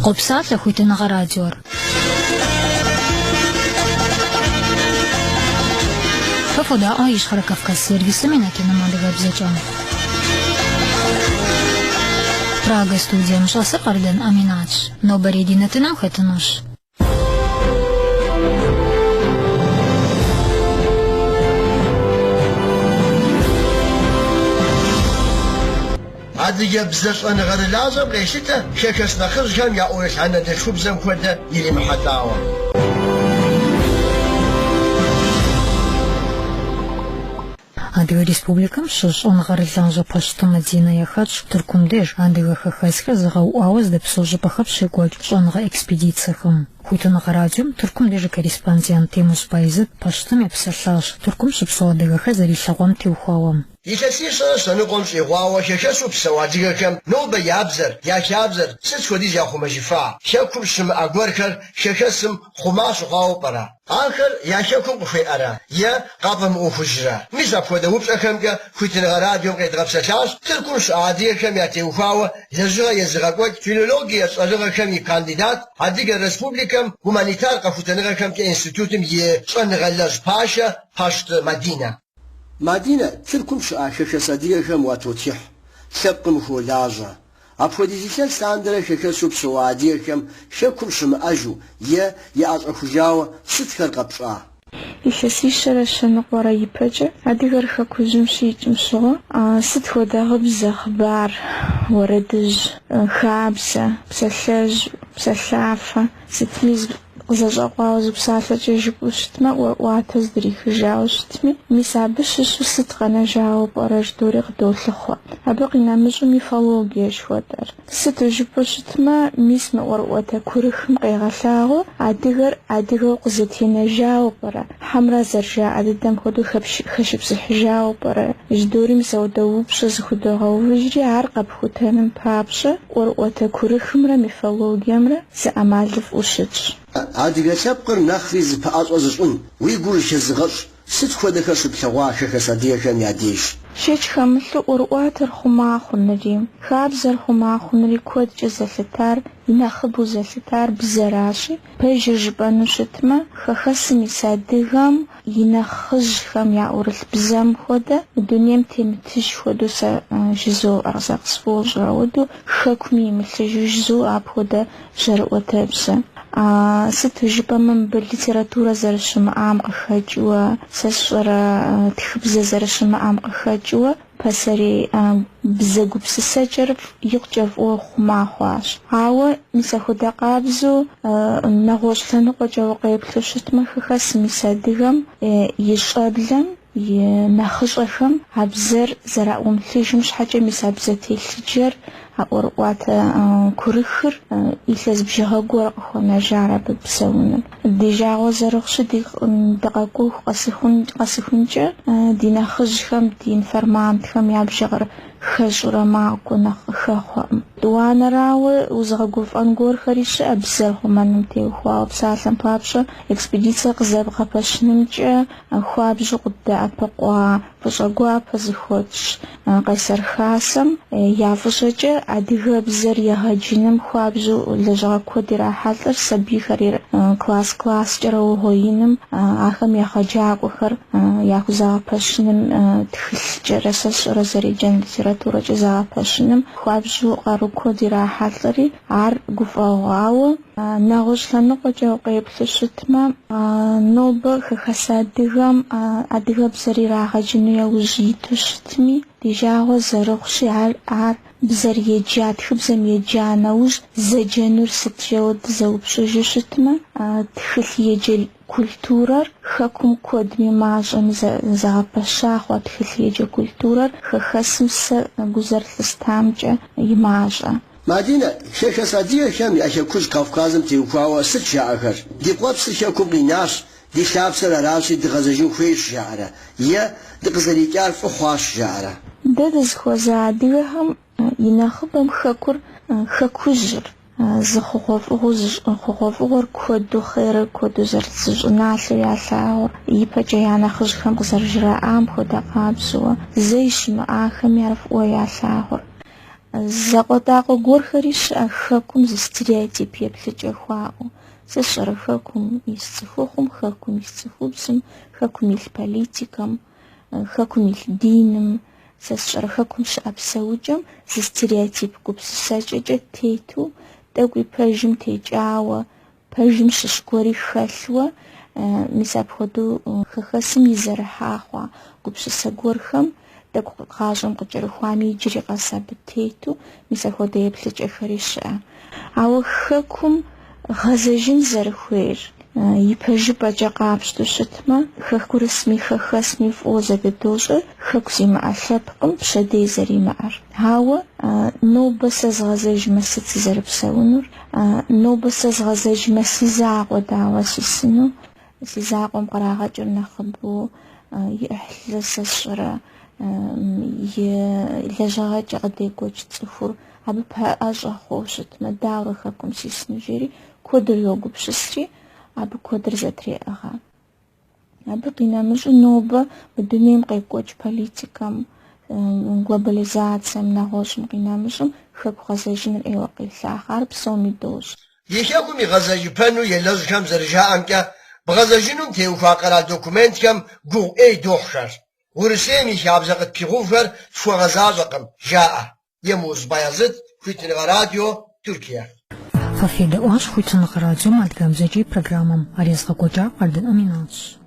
قبسات لخوتنا غراديور ففودا عايش حركة في كالسيرفيس منكنا مالغا بزجان براغ ستوديا مشاسة قردن أميناتش نو بريدينة نوختنوش عاد يبزش أنا غير لازم ليشته شكس نخرج كم يأورش عنا دشوب زم كده يلي محداوة Адыга республикам шыш оныгар ланжа пашты Мадина яхадш туркумдеш адыга хахайска загауауаз деп сожа пахапши гуач оныга экспедицияхам. Хуйтаныга радиом туркумдежа корреспондент Темус Пайзет паштым япсалаш туркум шипсо адыга хазари шагам теухуавам. يتسيسر سنقوم في غواوة شكسوب سواجيكم نوبة يابزر يا كابزر ست خديج يا خماشي فا شكوب سم أقوركر شكسم خماس غاو برا آخر يا شكوب في أرا يا قابم أوفجرا ميزا فودا وبس أكمك كويتنا راديو قيد غبسة تلكم سعادية كم يتوفاوة يزغى يزغى فيلولوجيا صدغة كم كانديدات عديك الريسبوبليكم هومانيتار قفوتنا كم كإنستيتوتم يصنغلج باشا باشت مدينة مدينة تلكم شاشة صديقة كم وتوتيح سبقم خولاجة أبوديزيشن ساندرة شكسوب سوادية كم شكم شم أجو يا أخجاوة ستكر قبصة يشسيشر الشنق ورا يبجة أديغر خكوزم شيجم سوا ست ودا غبز أخبار وردج خابسة بسلج بسلافة ستميز زجاقواز بسالة جيبوشتما واتزدري خجاوشتمي ميسابش شو ستغنا جاوب أرج دوري غدول لخوا أبقينا مجو ميفالوجيا شوادر ست جيبوشتما ميسما وروتا كورخم قيغالاغو أديغر قزتينا جاوب برا حمرا زرجا عددم خدو خشب سحجاوب برا جدوري مسودا وبش زخدو غوجري عرقب خوتانم بابشا وروتا كورخم را ميفالوجيا مرا سأمالف وشتش عادي سبقر نخرز بأزوزون ويقول شزغش ست خدك سبحوا شخصديه كم يديش شيش خمسة وروات الخماخ النريم خابز الخماخ النري كود جزلتار ينخبو زلتار بزراشي بيجر جبانو شتما خخصني صادقام ينخج خم يعور البزام خودا الدنيا متمتش خودو سا جزو أرزاق سبول جراودو خكمي مثل جزو أب خودا جرؤتا بزا ست جبا من بالليتراتورة زرشم عمق خجوة سسورة تخبز زرشم عمق خجوة بسري بزاقو بسسجر يقجف وخما خواش عاوة ميسا خدا قابزو نغوش لنقو جو قيب لشتما خخص ميسا دغم يشابلم ينخشخم عبزر زرعوم تلجمش حاجة ميسا بزاتي التجر أورواتا كورخر إلز بجها قرق خونا جارب بسونا ديجا وزرخش دقاقو قاسخونجا دينا خجخم دين فرمان تخم يابجغر خجر معكو نخخوام دوانا راوي وزغاقو فانقور خريش أبزر خومانم تيو خواب بسالم بابشا إكسبيديسا قزاب غابش نمجا خواب جو قدا أبقوا فزغوا فزخوش قيسر خاسم يافججا أديغا بزر يهاجينم خوابزو لجاكو ديرا حالر سبي خرير كلاس جراو هوينم آخم يخجاق وخر ياكو زاقاشنم تخل جرسس رزري جن لتراتورة جزاقاشنم خوابزو قاروكو ديرا حالري عار قفاواو ناغوش لنقو جو قيب لشتما نوبا خخصاديغم أديغا بزري راغاجينو يوجيتو شتمي ديجاغو زرخشي عار بزر يجات خبزم يجانوج زجنور ستجاود زوبشو جشتما تخل يجل كولتورر خكم كودمي ماجم زغبشاخ وتخل يجل كولتورر خخسم سجزر تستامج يماجا مدينة شيخ صديق كم يأشى كوز كافكازم تيوكوا ست شاعر دي قبس شاكو بيناش دي شاب سر راسي دي غزجون خويش شاعرة يا دي قزريكار فخواش شاعرة دادز خوزاديهم ينخبم خكوجر زخوف كودو خير كودو زرتج ناس ياساور يبجا يانا خجخم قزر جرا عام خدا قابسوا زيش ما آخم يعرف وياساور زقطاق غورخريش أخاكم زسترياتيب يبلج أخواو سشر خاكم يستفوخم خاكم يستفوبسم خاكم البوليتيكم خاكم الدينم سشر خاكم شعب سوجم زسترياتيب كوبس ساججة تيتو تاقوي باجم تيجاوة باجم ششكوري خلوة مساب خدو خخسم يزرحاخوا كوبس ساقورخم تاقو قاجم قجرخوامي يجري قصاب تيتو مساب خدو يبلج أخريش أو خاكم غازجين زرخوير يبهج بجاقة عبشتو شتما خاكو رسمي خخسمي فوزة بدوجة خاكوزي مع ثابقم بشدي زري معر هاو نو بس غازج مسيت زرب ساونور نو بس غازج مسي زاق ودعوة سيسنو سيزاق ومقراغة جرنا خبو يأحلس الشرا يلجاغة جغدي قوج تصفور عببها أجا خوشت مداور خاكم سيسنو جيري كودر يوغو بشسري عبب كودر زتري أغا عبب قينامج نوبة بدونيم قيقوج بوليتيكم глобализация نغوش قينامجم خاكو غزاجين الإيوة قيسا خارب سومي دوش يخيكم يغزاجي بانو يلوز كم زرجاء بغزاجينهم تيوفا قرا دوكومنت كم جو اي دوخشر ورسيمي شابزاقت بيغوفر شو غزاجقم جاء يموز بايزد كويتن راديو تركيا ففي دواش كويتن راديو مالتقام زجي برنامج أريز قوجا قردن أميناش